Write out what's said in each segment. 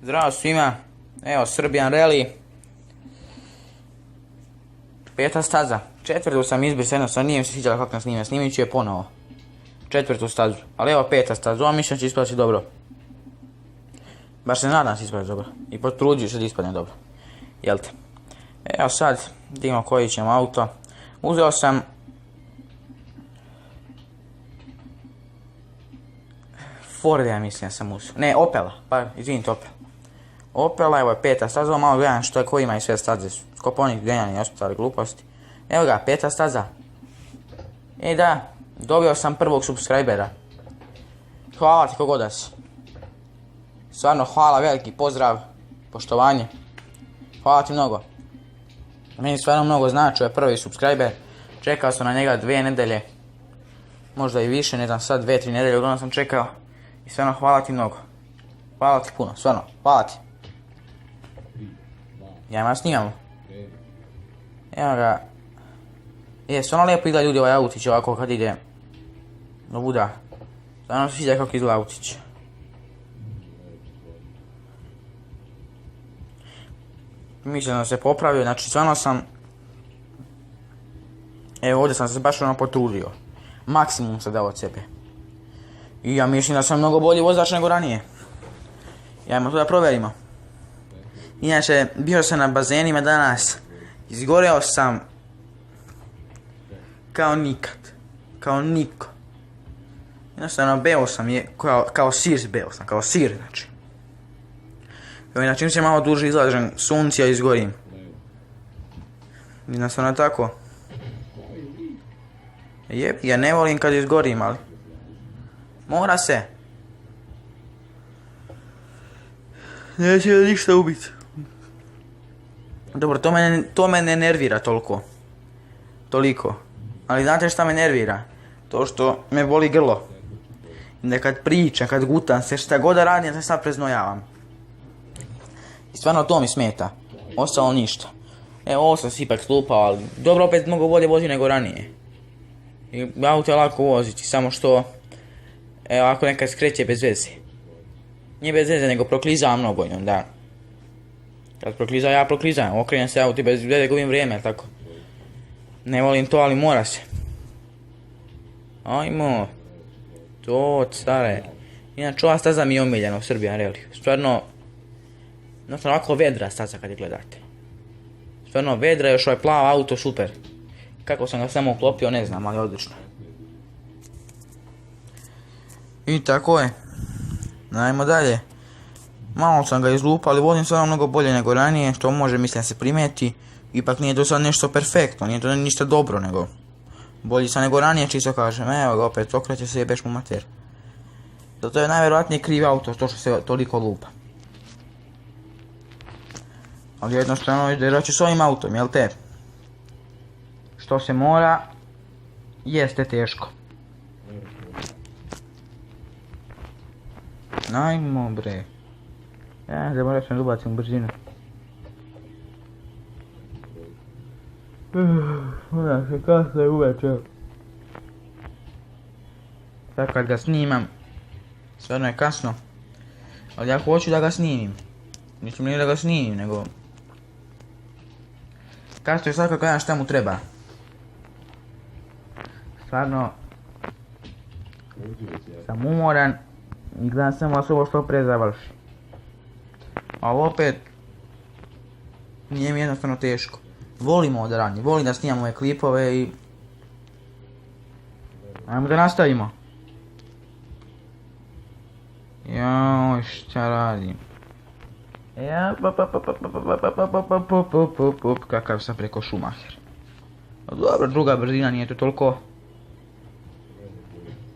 Zdravo svima, evo Serbian Rally. Peta staza, četvrtu sam izbrisao, jednostavno nije mi se sviđala kako nas snimim, snimit ću je ponovo. Četvrtu stazu, ali evo peta staza, ova mišljen će ispati dobro. Baš se nadam se ispati dobro i potruđuju se da ispadne dobro, jel te? Evo sad, vidimo koji ćemo auto. Uzeo sam Ford, ja mislim da sam uzeo, ne Opela, pa izvinite Opel. Opela, evo je peta staza, malo gledam što je ko ima i sve staze, skoponik, grenjani i ostale gluposti. Evo ga, peta staza. I da, dobio sam prvog subscribera. Hvala ti kogoda si. Stvarno hvala, veliki pozdrav, poštovanje. Hvala ti mnogo. Meni stvarno mnogo znači, je prvi subscriber. Čekao sam na njega 2 nedelje. Možda i više, ne znam sad 2-3 nedelje, uglavnom sam čekao. I stvarno hvala ti mnogo. Hvala ti puno, stvarno, hvala ti. Ja ima snimamo. Evo ga. Je, stvarno lijepo izgleda ljudi ovaj autić ovako kad ide do Buda. Stvarno se sviđa kako izgleda autić. Mislim da se popravio, znači stvarno sam... Evo ovdje sam se baš ono potrudio. Maksimum sam dao od sebe. I ja mislim da sam mnogo bolji vozač nego ranije. Ajmo to da provjerimo. Inače, bio sam na bazenima danas. Izgoreo sam kao nikad. Kao niko. Jednostavno beo sam kao sir beo sam, kao sir znači. Evo inače se malo duže izlažem sunci, a izgorim. Jednostavno tako. Jep, ja ne volim kad izgorim, ali mora se. Neće ništa ubiti. Dobro, to me ne nervira toliko. Ali znate šta me nervira? To što me boli grlo. Da kad pričam, kad gutam se, šta god da radim, ja se sad preznojavam. I stvarno to mi smeta. Ostalo ništa. Evo, ovo sam se ipak slupao, ali dobro, opet mogu bolje voziti nego ranije. I auto je lako voziti, samo što... Evo, ako nekad skreće bez veze. Nije bez veze, nego proklizavam mnogo, da. Kad proklizavam, ja proklizavam, okrenem se auto i bez veze gubim vrijeme, tako. Ne volim to, ali mora se. Ajmo. To, stare. Inače, ova staza mi je omiljena u Serbian Rally. Stvarno, jednostavno ovako vedra staza kad je gledate. Stvarno vedra, još ovaj plav auto, super. Kako sam ga samo uklopio, ne znam, ali odlično. I tako je. Ajmo dalje. Malo sam ga izlupao, ali volim stvarno mnogo bolje nego ranije, što može mislim da se primeti. Ipak nije to sad nešto perfektno, nije to ništa dobro, nego bolji sam nego ranije, čisto kažem. Evo ga opet, okreće se jebeš mu mater. Zato je najvjerojatnije kriv auto, to što se toliko lupa. Ali jednostavno idrat ću s ovim autom, jel te? Što se mora, jeste teško. Ajmo bre. Ja, zaboravio sam da ubacim brzinu. Ona se kasno je uveče. Sad kad ga snimam, stvarno je kasno. Ali ja hoću da ga snimim. Nisam nije da ga snimim, nego... Kasno je sad kad gledam šta mu treba. Stvarno... Sam umoran. I gledam samo vas ovo što pre završi. Ali opet... Nije mi jednostavno teško. Volim ovo da radim, volim da snimam ove klipove i... Ajmo da nastavimo. Joj, šta radim? Kakav sam preko Schumacher. Dobro, druga brzina nije to toliko...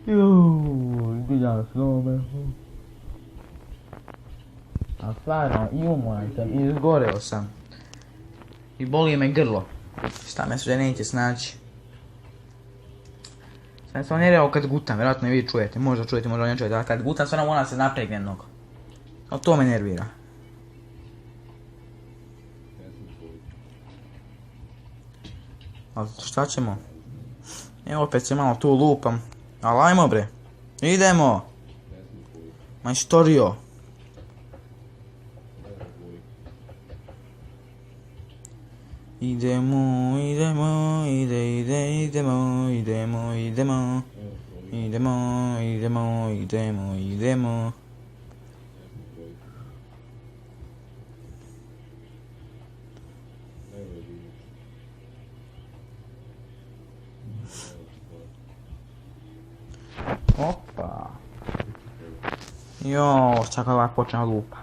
Juuu, gledam s nome. A stvarno, i umoran sam, i izgoreo sam. I boli me grlo. Šta me sve neće snaći. Sam se nervio kad gutam, vjerojatno i vi čujete. Možda čujete, možda ne čujete, ali kad gutam stvarno moram se napregne mnogo. Ali to me nervira. Ali šta ćemo? Evo opet se malo tu lupam. Ali ajmo bre. Idemo. Majstorio. Idemo, idemo, idemo, idemo, idemo. Idemo, idemo, idemo, idemo. Opa. Jo, sad ovak počne lupa.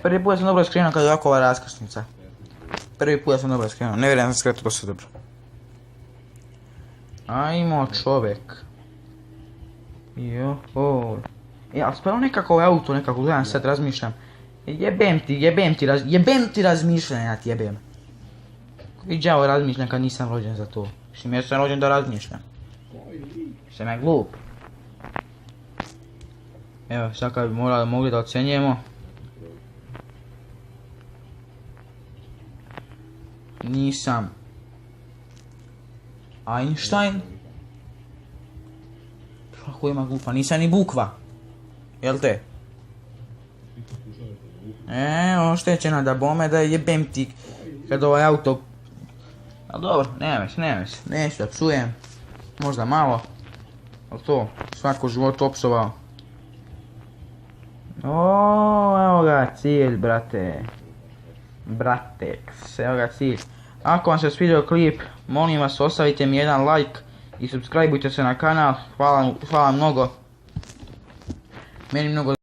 Prvi put sam dobro skrenuo kad je ovako ova raskrsnica. Prvi put sam dobro skrenuo, ne vjerujem da sam skrenuo dosta dobro. Ajmo čovjek. Jo, ali spravo nekako ovaj auto, nekako gledam sad razmišljam. Jebem ti razmišljanja, ti jebem. I đavo razmišljam kad nisam rođen za to. Mislim, ja sam rođen da razmišljam. Sam ja glup. Evo, sad kad bi mogli da ocenjujemo. Nisam Einstein. Kako ima glupa, nisam ni bukva. Jel te? Oštećena da bome da jebem ti kad ovaj auto. Ali dobro, nema se, neću da psujem. Možda malo. Ali to, svako život opsovao. Evo ga cilj, brate. Brateks, evo ga cilj. Ako vam se svidio klip, molim vas ostavite mi jedan like i subscribeujte se na kanal. Hvala mnogo. Meni mnogo